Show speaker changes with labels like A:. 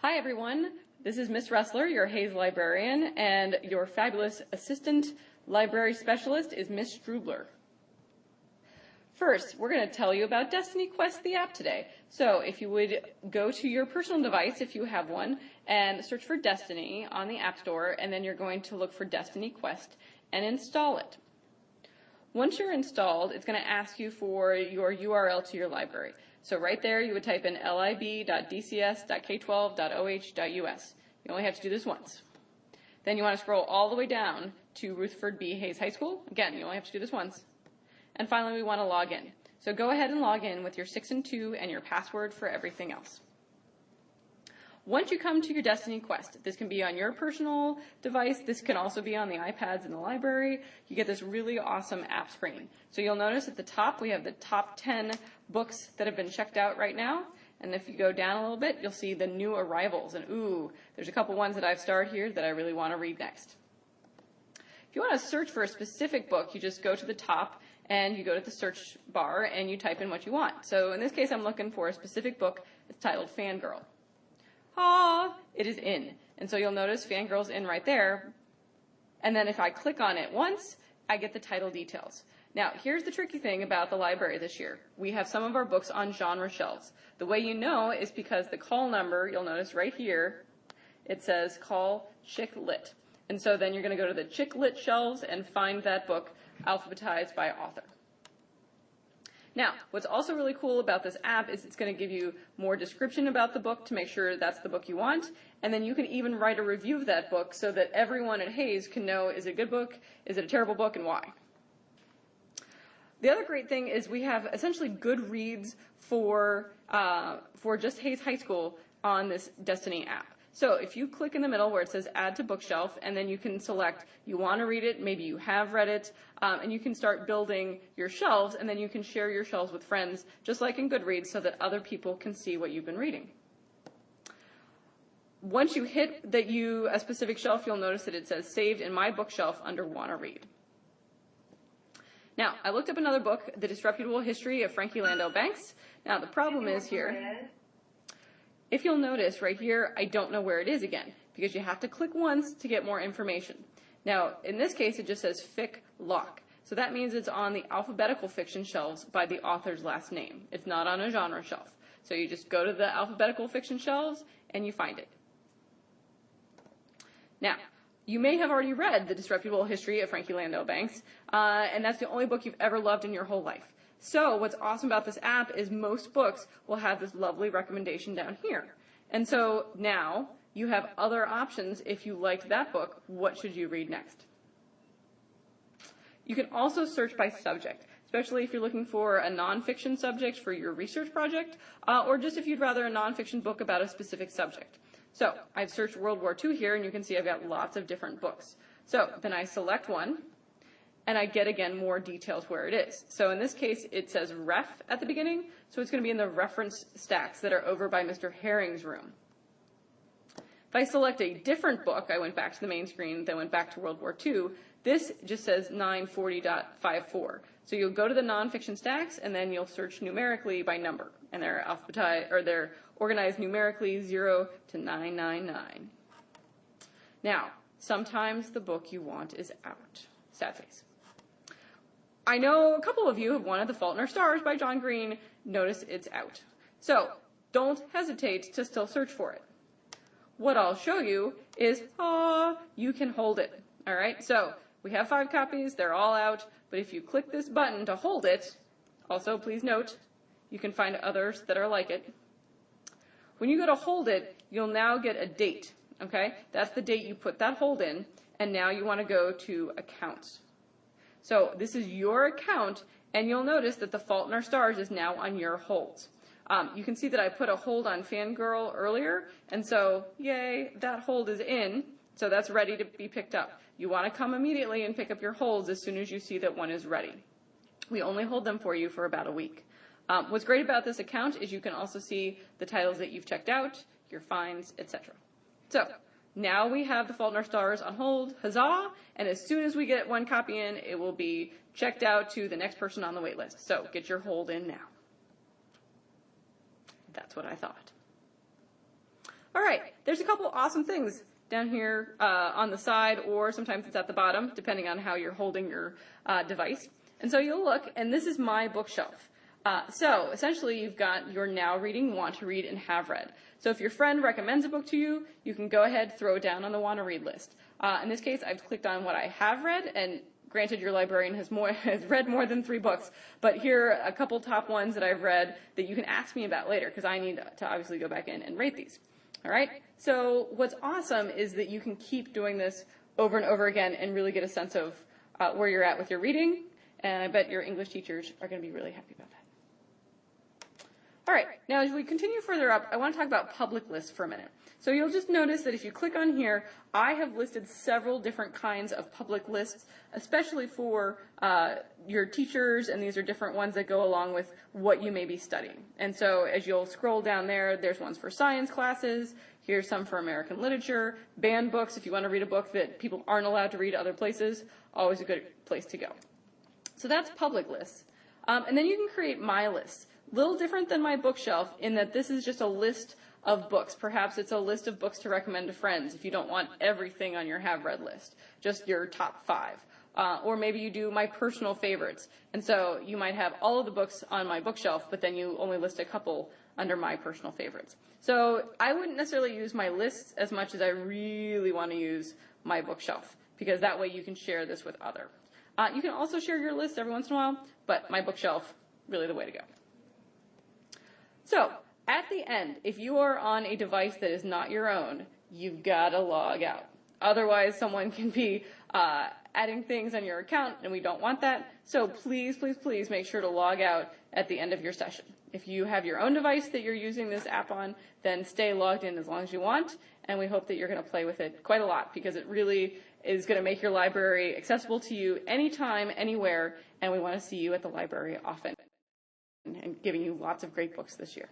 A: Hi everyone, this is Miss Ressler, your Hayes librarian, and your fabulous assistant library specialist is Miss Strubler. First, we're going to tell you about Destiny Quest, the app today. So if you would go to your personal device, if you have one, and search for Destiny on the App Store, and then you're going to look for Destiny Quest and install it. Once you're installed, it's going to ask you for your URL to your library. So right there, you would type in lib.dcs.k12.oh.us. You only have to do this once. Then you want to scroll all the way down to Rutherford B. Hayes High School. Again, you only have to do this once. And finally, we want to log in. So go ahead and log in with your 6 and 2 and your password for everything else. Once you come to your Destiny Quest, this can be on your personal device. This can also be on the iPads in the library. You get this really awesome app screen. So you'll notice at the top, we have the top 10 books that have been checked out right now. And if you go down a little bit, you'll see the new arrivals. And ooh, there's a couple ones that I've starred here that I really want to read next. If you want to search for a specific book, you just go to the top and you go to the search bar and you type in what you want. So in this case, I'm looking for a specific book that's titled Fangirl. It is in. And so you'll notice Fangirl's in right there. And then if I click on it once, I get the title details. Now, here's the tricky thing about the library this year. We have some of our books on genre shelves. The way you know is because the call number, you'll notice right here, it says call Chick Lit. And so then you're going to go to the Chick Lit shelves and find that book alphabetized by author. Now, what's also really cool about this app is it's going to give you more description about the book to make sure that's the book you want. And then you can even write a review of that book so that everyone at Hayes can know, is it a good book, is it a terrible book, and why. The other great thing is we have essentially good reads for just Hayes High School on this Destiny app. So if you click in the middle where it says add to bookshelf, and then you can select you want to read it, maybe you have read it, and you can start building your shelves, and then you can share your shelves with friends, just like in Goodreads, so that other people can see what you've been reading. Once you hit a specific shelf, you'll notice that it says saved in my bookshelf under Wanna Read. Now, I looked up another book, The Disreputable History of Frankie Landau Banks. Now, the problem is here, if you'll notice right here, I don't know where it is again, because you have to click once to get more information. Now, in this case, it just says Fic Lock. So that means it's on the alphabetical fiction shelves by the author's last name. It's not on a genre shelf. So you just go to the alphabetical fiction shelves and you find it. Now, you may have already read The Disreputable History of Frankie Landau Banks, and that's the only book you've ever loved in your whole life. So what's awesome about this app is most books will have this lovely recommendation down here. And so now you have other options. If you liked that book, what should you read next? You can also search by subject, especially if you're looking for a nonfiction subject for your research project, or just if you'd rather a nonfiction book about a specific subject. So I've searched World War II here, and you can see I've got lots of different books. So then I select one, and I get, again, more details where it is. So in this case, it says ref at the beginning, so it's going to be in the reference stacks that are over by Mr. Herring's room. If I select a different book, I went back to the main screen, then went back to World War II, this just says 940.54. So you'll go to the nonfiction stacks, and then you'll search numerically by number. And they're alphabetized, or they're organized numerically 0 to 999. Now, sometimes the book you want is out. Sad face. I know a couple of you have wanted The Fault in Our Stars by John Green. Notice it's out. So don't hesitate to still search for it. What I'll show you is, you can hold it. All right, so we have 5 copies. They're all out. But if you click this button to hold it, also please note, you can find others that are like it. When you go to hold it, you'll now get a date. Okay, that's the date you put that hold in. And now you want to go to accounts. So this is your account, and you'll notice that The Fault in Our Stars is now on your holds. You can see that I put a hold on Fangirl earlier, and so, yay, that hold is in, so that's ready to be picked up. You want to come immediately and pick up your holds as soon as you see that one is ready. We only hold them for you for about a week. What's great about this account is you can also see the titles that you've checked out, your finds, etc. So, now we have The Fault in Our Stars on hold, huzzah, and as soon as we get one copy in, it will be checked out to the next person on the wait list. So get your hold in now. That's what I thought. All right, there's a couple awesome things down here on the side, or sometimes it's at the bottom, depending on how you're holding your device. And so you'll look, and this is my bookshelf. So essentially you've got your now reading, want to read, and have read. So if your friend recommends a book to you, you can go ahead, throw it down on the want to read list. In this case, I've clicked on what I have read, and granted your librarian has read more than 3 books, but here are a couple top ones that I've read that you can ask me about later, because I need to obviously go back in and rate these. All right? So what's awesome is that you can keep doing this over and over again and really get a sense of where you're at with your reading, and I bet your English teachers are going to be really happy about that. All right, now as we continue further up, I want to talk about public lists for a minute. So you'll just notice that if you click on here, I have listed several different kinds of public lists, especially for your teachers, and these are different ones that go along with what you may be studying. And so as you'll scroll down there, there's ones for science classes, here's some for American literature, banned books if you want to read a book that people aren't allowed to read other places, always a good place to go. So that's public lists. And then you can create my lists. Little different than my bookshelf in that this is just a list of books. Perhaps it's a list of books to recommend to friends if you don't want everything on your have read list, just your top 5. Or maybe you do my personal favorites. And so you might have all of the books on my bookshelf, but then you only list a couple under my personal favorites. So I wouldn't necessarily use my lists as much as I really want to use my bookshelf, because that way you can share this with others. You can also share your list every once in a while, but my bookshelf, really the way to go. So, at the end, if you are on a device that is not your own, you've got to log out. Otherwise, someone can be adding things on your account, and we don't want that. So please, please, please make sure to log out at the end of your session. If you have your own device that you're using this app on, then stay logged in as long as you want, and we hope that you're going to play with it quite a lot, because it really is going to make your library accessible to you anytime, anywhere, and we want to see you at the library often and giving you lots of great books this year.